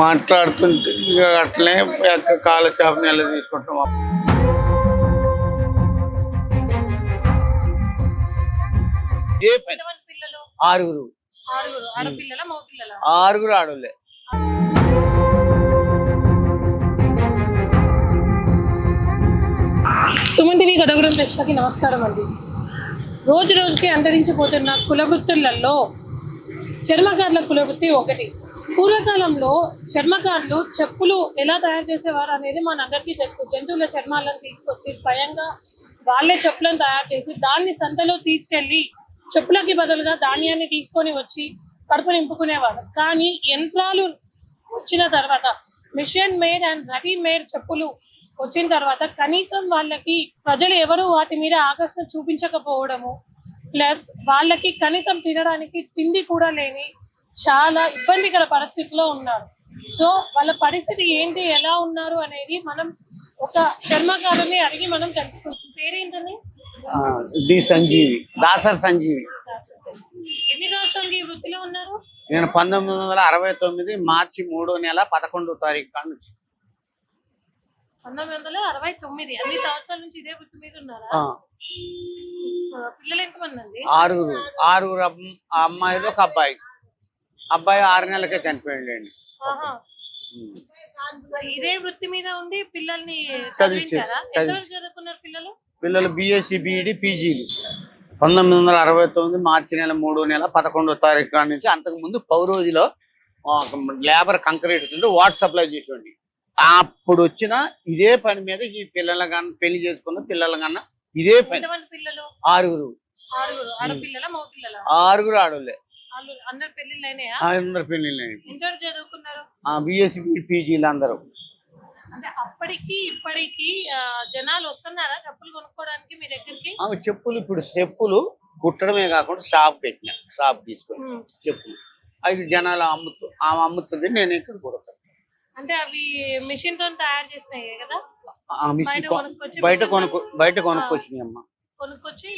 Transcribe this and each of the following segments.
మాట్లాడుతుంటే ఇక అట్లనే కాల చేప నెల తీసుకుంటాం. ఏ పని ఎంతమంది పిల్లలు? ఆరుగురు ఆరుగురు. ఆడపిల్లల మగ పిల్లల? ఆరుగురు ఆడోళ్ళే. సుమన్ టీవీ గదగురం ప్రేక్షకులకి నమస్కారం అండి. రోజు రోజుకి అంతరించిపోతున్న కుల వృత్తులలో చర్మకారుల కుల వృత్తి ఒకటి. పూర్వకాలంలో చర్మకారులు చెప్పులు ఎలా తయారు చేసేవారు అనేది మనందరికీ తెలుసు. జంతువుల చర్మాలను తీసుకొచ్చి స్వయంగా వాళ్ళే చెప్పులను తయారు చేసి దాన్ని సంతలో తీసుకెళ్ళి చెప్పులకి బదులుగా ధాన్యాన్ని తీసుకొని వచ్చి కడుపు నింపుకునేవారు. కానీ యంత్రాలు వచ్చిన తర్వాత, మిషన్ మేడ్ అండ్ రెడీమేడ్ చెప్పులు వచ్చిన తర్వాత కనీసం వాళ్ళకి ప్రజలు ఎవరు వాటి మీద ఆకర్షణ చూపించకపోవడము, ప్లస్ వాళ్ళకి కనీసం తినడానికి తిండి కూడా లేని చాలా ఇబ్బందికర పరిస్థితిలో ఉన్నారు. సో వాళ్ళ పరిస్థితి ఏంటి, ఎలా ఉన్నారు అనేది మనం ఒక చర్మకారుని అడిగి మనం తెలుసుకుంటాం. పేరేంటని? డి సంజీవి, దాసర్ సంజీవి. ఎన్ని సంవత్సరాలకి ఈ వృత్తిలో ఉన్నారు? నేను 1969 మార్చి 3వ నెల 11వ తారీఖు కాడ నుంచి. 1969. అన్ని సంవత్సరాల నుంచి ఇదే వృత్తి మీద ఉన్నారా? పిల్లలు ఎంతమంది అండి? ఆరుగురు అమ్మాయిలు, ఒక అబ్బాయి. అబ్బాయి 6 నెలలకే చనిపోయిందండి. ఇదే వృత్తి మీద ఉండి పిల్లల్ని చదివించారా? ఎంతవరకు చదువుకున్నారు పిల్లలు? పిల్లలు బిఎస్సి, బిఈడి, పీజీలు. 1969 మార్చి నెల 3వ నెల 11వ తారీఖు కాడ నుంచి. అంతకుముందు పౌరోజులో లేబర్ కంక్రీట్ వాటర్ సప్లై చేసేవాడి. అప్పుడు వచ్చిన ఇదే పని మీద ఈ పిల్లల కన్నా, పెళ్లి చేసుకున్న పిల్లల కన్నా ఇదే పని. పిల్లలు? ఆరుగురు. ఆడపిల్లల మగ పిల్లల? ఆరుగురు ఆడోళ్ళే. అందరు పెళ్లిళ్ళు అయినాయా? అందరు పెళ్లిళ్ళు అయినాయి. ఎంతవరకు చదువుకున్నారు? బిఎస్సి, పీజీలు అందరూ. అంటే అప్పటికి ఇప్పటికి జనాలు వస్తున్నారా చెప్పులు కొనుక్కోవడానికి మీ దగ్గరికి? చెప్పులు ఇప్పుడు చెప్పులు కుట్టడమే కాకుండా షాప్ పెట్టిన, షాప్ తీసుకొని చెప్పులు అవి జనాలు అమ్ముతుంది. నేను ఇక్కడ కుడతాను. అంటే అవి మిషన్ తో తయారు చేసినాయి కదా? బయట కొనుక్కొచ్చినాయి అమ్మ. కొనుక్కొచ్చి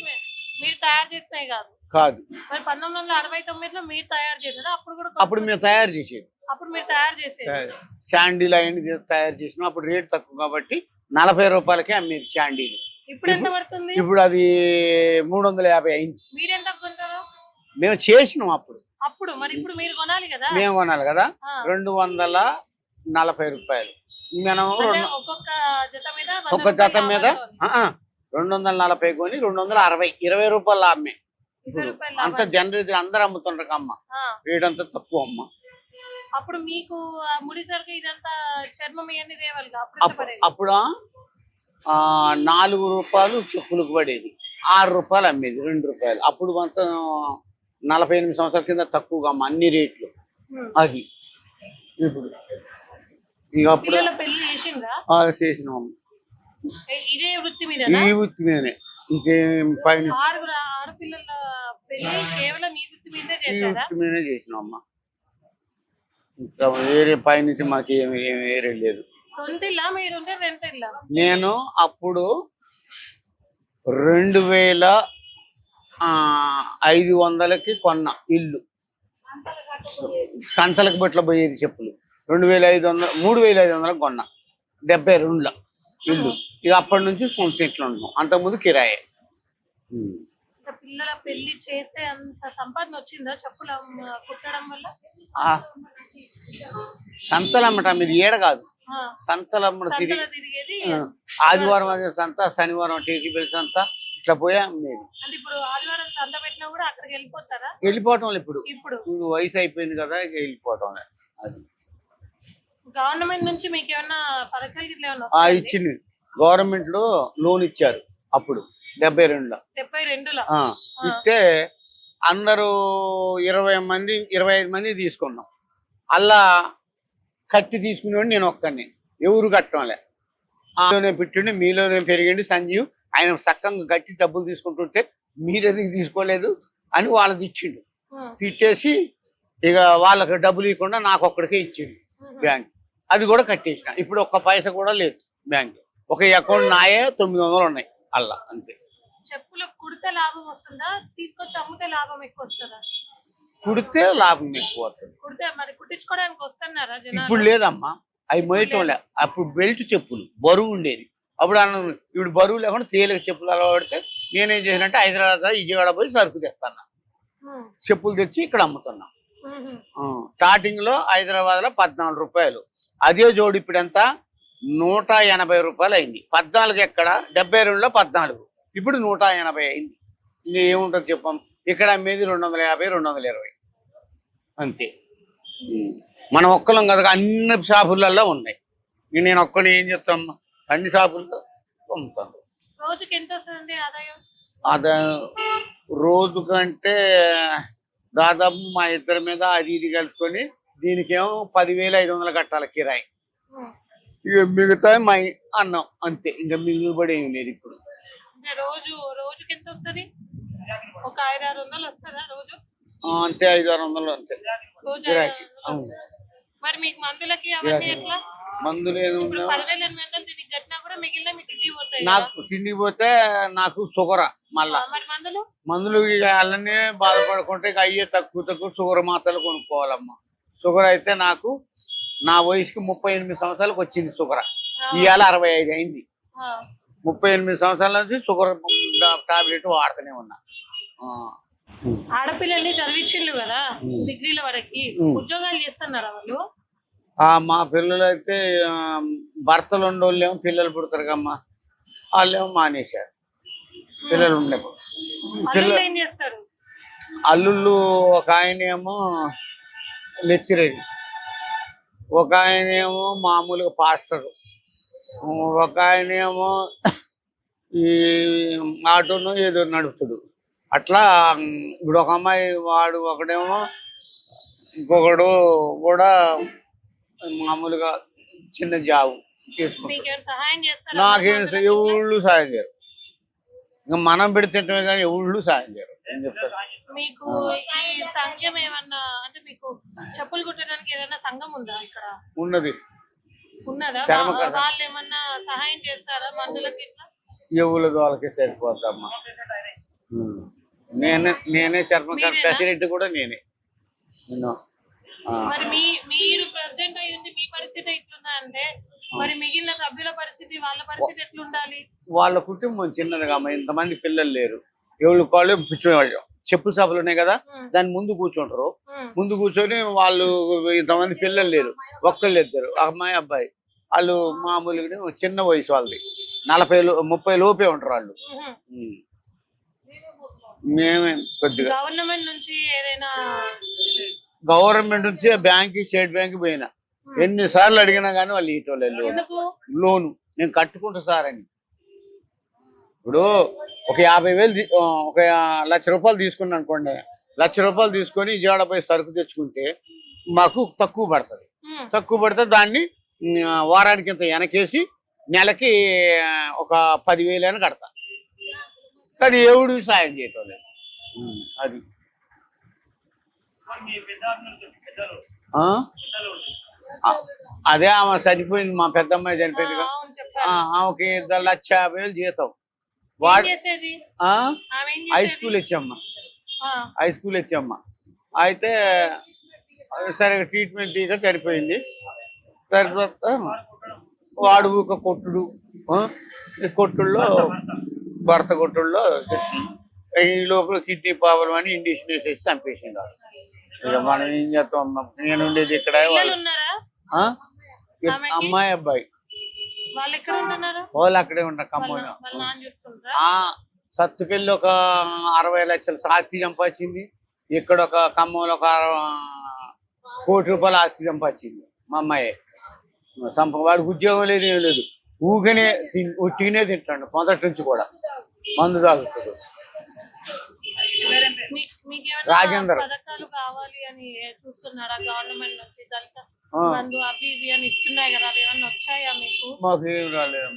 మీరు తయారు చేసినాయి కాదు? కాదు. మరి 1969లో మీరు తయారు చేసారా? అప్పుడు మేము తయారు చేసేది. అప్పుడు మీరు తయారు చేసేది శాండీలు అవన్నీ తయారు చేసినాం. అప్పుడు రేట్ తక్కువ కాబట్టి 40 రూపాయలకే అమ్మేది శాండీలు. ఇప్పుడు ఎంత పడుతుంది? ఇప్పుడు అది 350 అయింది. మీరు ఎంత కొంటారు? మేము చేసినాం అప్పుడు. మరి ఇప్పుడు మీరు కొనాలి కదా? మేము కొనాలి కదా. 240 రూపాయలు. మనం ఒక్కొక్క జత మీద 240 కొని 260, 20 రూపాయలు అమ్మే. అంత జనరేట్ అందరు అమ్ముతుండ్రు అమ్మ. రేట్ అంతా తక్కువ అమ్మ. అప్పుడు మీకు ముడి సరుకు ఇదంతా చర్మం ఇవన్నీ తేవాలి. అప్పుడు 4 రూపాయలు చెప్పులకు పడేది, 6 రూపాయలు అమ్మేది, 2 రూపాయలు. అప్పుడు మొత్తం 48 సంవత్సరాల కింద తక్కువగా అమ్మ అన్ని రేట్లు. అది ఇప్పుడు ఇక అప్పుడు చేసినాం. ఇదే వృత్తి మీద, ఈ వృత్తి మీదనే. ఇంకేం పైన ఆడపిల్లల పెళ్లి కేవలం ఈ వృత్తి మీదనే చేసినాం అమ్మ. ఇంకా వేరే పైనుంచి మాకు ఏమి వేరే లేదు. నేను అప్పుడు 2500కి కొన్న ఇల్లు. సంతలకు బట్ల పోయేది చెప్పులు. 2500, 3500కి కొన్నా. 72లో ఇల్లు. ఇక అప్పటి నుంచి సొంత ఇంట్లో ఉన్నాం. అంతకుముందు కిరాయే. పిల్లల పెళ్లి చేసే అంత సంపాదన వచ్చిందా చెప్పులు కుట్టడం వల్ల? సంతలమ్మట మీది ఏడ కాదు. సంతలమ్మట తిరిగేది. ఆదివారం అదే సంత, శనివారం టీకి పెళ్లి సంత, ఇట్లా పోయా అమ్మేది. వెళ్ళిపోవటం ఇప్పుడు వయసు అయిపోయింది కదా, ఇక వెళ్ళిపోవటం. అది గవర్నమెంట్ నుంచి మీకు ఏమన్నా పథకాలు ఇచ్చింది. గవర్నమెంట్ లో లోన్ ఇచ్చారు అప్పుడు 72లో. ఇస్తే అందరూ 25 మంది తీసుకున్నాం. అలా కట్టి తీసుకునేవాడు నేను ఒక్కడిని. ఎవరు కట్టంలే. ఆలోనే పెట్టిండి, మీలోనే పెరిగిండి సంజీవ్. ఆయన సక్కంగా గట్టి డబ్బులు తీసుకుంటుంటే మీరెందుకు తీసుకోలేదు అని వాళ్ళది ఇచ్చిండు. తిట్టేసి ఇక వాళ్ళకి డబ్బులు ఇవ్వకుండా నాకు ఒక్కడికే ఇచ్చిండు బ్యాంక్. అది కూడా కట్టేసిన. ఇప్పుడు ఒక్క పైసా కూడా లేదు బ్యాంక్. ఒక అకౌంట్ నాయే 900 ఉన్నాయి అలా, అంతే. చెప్పులు కుడితే లాభం వస్తుందా, తీసుకొచ్చి అమ్మితే లాభం ఎక్కువ వస్తుందా? కుడితే లాభం ఎక్కువ వస్తుంది. కుడితే మరి కుట్టించుకోవడానికి వస్తున్నారా జనాలు? ఇప్పుడు లేదమ్మా, అవి మోయటం లే. అప్పుడు బెల్ట్ చెప్పులు బరువు ఉండేది. అప్పుడు ఇప్పుడు బరువు లేకుండా తేలిక చెప్పులు అలవాడితే నేనేం చేసినట్టే హైదరాబాద్ విజయవాడ పోయి సరుకు తెస్తాను. చెప్పులు తెచ్చి ఇక్కడ అమ్ముతున్నా. స్టార్టింగ్ లో హైదరాబాద్ లో 14 రూపాయలు, అదే జోడు ఇప్పుడు ఎంత 180 రూపాయలు అయింది. 14 ఎక్కడ 72లో 14, ఇప్పుడు 180 అయింది. ఇంకా ఏముంటుంది చెప్పాం, ఇక్కడ అమ్మేది 250 220 అంతే. మనం ఒక్కలం కదా, అన్ని షాపులలో ఉన్నాయి. నేను ఒక్కని ఏం చెప్తాను, అన్ని షాపుల్లో అమ్ముతాను. రోజుకి ఎంత వస్తుంది ఆదాయం? ఆదాయం రోజు కంటే దాదాపు మా ఇద్దరి మీద అది ఇది కలుసుకొని దీనికేమో 10,500 కట్టాలి కిరాయి. ఇక మిగతా మా అన్నం అంతే, ఇంకా మిగులుబడి ఏం లేదు ఇప్పుడు. రోజుకి ఎంత వస్తుంది? ఒక 500-600 వస్తుందా రోజు? అంతే, 500-600 అంతే కిరాయికి. మరి మీకు మందులకి అవన్నీ ఎట్లా? మందులు ఏదో నాకు తిండి పోతే నాకు షుగర్, మళ్ళా మందులు ఇక అలానే బాధపడుకుంటే ఇక అయ్యే తక్కువ షుగర్ మాత్రలు కొనుక్కోవాలమ్మా. షుగర్ అయితే నాకు నా వయసుకి 38 సంవత్సరాలకు వచ్చింది షుగర్, ఇవాళ 65 అయింది. 38 సంవత్సరాల నుంచి షుగర్ టాబ్లెట్ వాడుతూనే ఉన్నా. ఆడపిల్లల్ని చదివించిండ్రు కదా డిగ్రీల వరకు, ఉద్యోగాలు చేస్తున్నారా వాళ్ళు? మా పిల్లలు అయితే భర్తలు ఉండేవాళ్ళేమో పిల్లలు పుడతారు కమ్మా, వాళ్ళేమో మానేశారు పిల్లలు ఉండేప్పుడు. అల్లుళ్ళు ఒక ఆయన ఏమో లెక్చరర్, ఒక ఆయన ఏమో మామూలుగా పాస్టరు, ఒక ఆయన ఏమో ఈ ఆటోను ఏదో నడుపుతాడు. అట్లా ఇప్పుడు ఒక అమ్మాయి వాడు ఒకడేమో, ఇంకొకడు కూడా మామూలుగా చిన్న జాబు చేసుకుంటారు. నాకేం ఎవళ్ళు సాయం చేయరు, ఇంకా మనం పెడితేటమే కానీ ఎవళ్ళు సాయం చేయరు. ఏం చెప్తారు? మీకు ఈ సంఘం ఏమన్నా అంటే మీకు చెప్పులు కుట్టడానికి ఏదైనా సంఘం ఉందా ఇక్కడ? ఉన్నది. ఉన్నదా? వాళ్ళు ఏమన్నా సహాయం చేస్తారా మందులకి? ఎవరు వాళ్ళకి సరిపోద్దమ్మా. నేనే చర్మకార ప్రెసిడెంట్ కూడా నేనే. మరి మీరు ప్రెసిడెంట్ అయ్యింది, మీ పరిస్థితి ఎట్లుందా అంటే మరి మిగిలిన సభ్యుల పరిస్థితి, వాళ్ళ పరిస్థితి ఎట్లుండాలి? వాళ్ళ కుటుంబం చిన్నదిగా, ఇంతమంది పిల్లలు లేరు. ఎవరు కాళ్ళు చెప్పుల షాపులు ఉన్నాయి కదా, దాని ముందు కూర్చుంటారు. ముందు కూర్చొని వాళ్ళు ఇంతమంది పిల్లలు లేరు, ఒక్కళ్ళు ఇద్దరు అమ్మాయి అబ్బాయి. వాళ్ళు మామూలుగా చిన్న వయసు వాళ్ళది, 40-30 లోపే ఉంటారు వాళ్ళు. మేమే కొద్దిగా గవర్నమెంట్ నుంచి ఏదైనా గవర్నమెంట్ నుంచి బ్యాంక్, స్టేట్ బ్యాంక్ పోయినా ఎన్నిసార్లు అడిగినా కానీ వాళ్ళు ఇటోళ్ళు లోను నేను కట్టుకుంటా సార్ అని. ఇప్పుడు ఒక 50,000 ఒక 1,00,000 రూపాయలు తీసుకున్నా అనుకోండి, 1,00,000 రూపాయలు తీసుకొని విజయవాడ పోయి సరుకు తెచ్చుకుంటే మాకు తక్కువ పడుతుంది. దాన్ని వారానికి ఇంత వెనకేసి నెలకి ఒక 10,000 అని కడతా. కానీ ఎవడు సాయం చేయటం లేదు. అది అదే ఆమె చనిపోయింది, మా పెద్దమ్మాయి చనిపోయింది కదా, ఆమెకి 1,50,000 జీతం. వాడు హై స్కూల్ ఇచ్చమ్మా. అయితే సరిగా ట్రీట్మెంట్ ఇక చనిపోయింది. తర్వాత వాడు ఒక కొట్టుడు, ఈ కొట్టుల్లో భర్త కొట్టుల్లో ఈ లోపల కిడ్నీ ప్రాబ్లం అని ఇండిషన్ వేసేసి చంపేసింది. ఇక మనం ఏం చేస్తాం, నేను ఉండేది ఇక్కడ, అమ్మాయి అబ్బాయి వాళ్ళు అక్కడే ఉంటారు ఖమ్మంలో. సత్తుకెళ్ళి ఒక 60 లక్షల ఆస్తి సంపాదించింది, ఇక్కడ ఒక ఖమ్మంలో ఒక 1 కోటి రూపాయల ఆస్తి సంపాదించింది మా అమ్మాయి. వాడికి ఉద్యోగం లేదు, ఏం లేదు, ఉట్టిగానే తింటాడు మొదటి నుంచి కూడా, మందు తాగుతాడు. రాజేందర్ పథకాలు కావాలి అని చూస్తున్నారా గవర్నమెంట్ నుంచి? దళిత బంధు అవి ఇవి అని ఇస్తున్నాయి కదా, అవి ఏమన్నా వచ్చాయా మీకు? మాకు ఏం రాలేదు.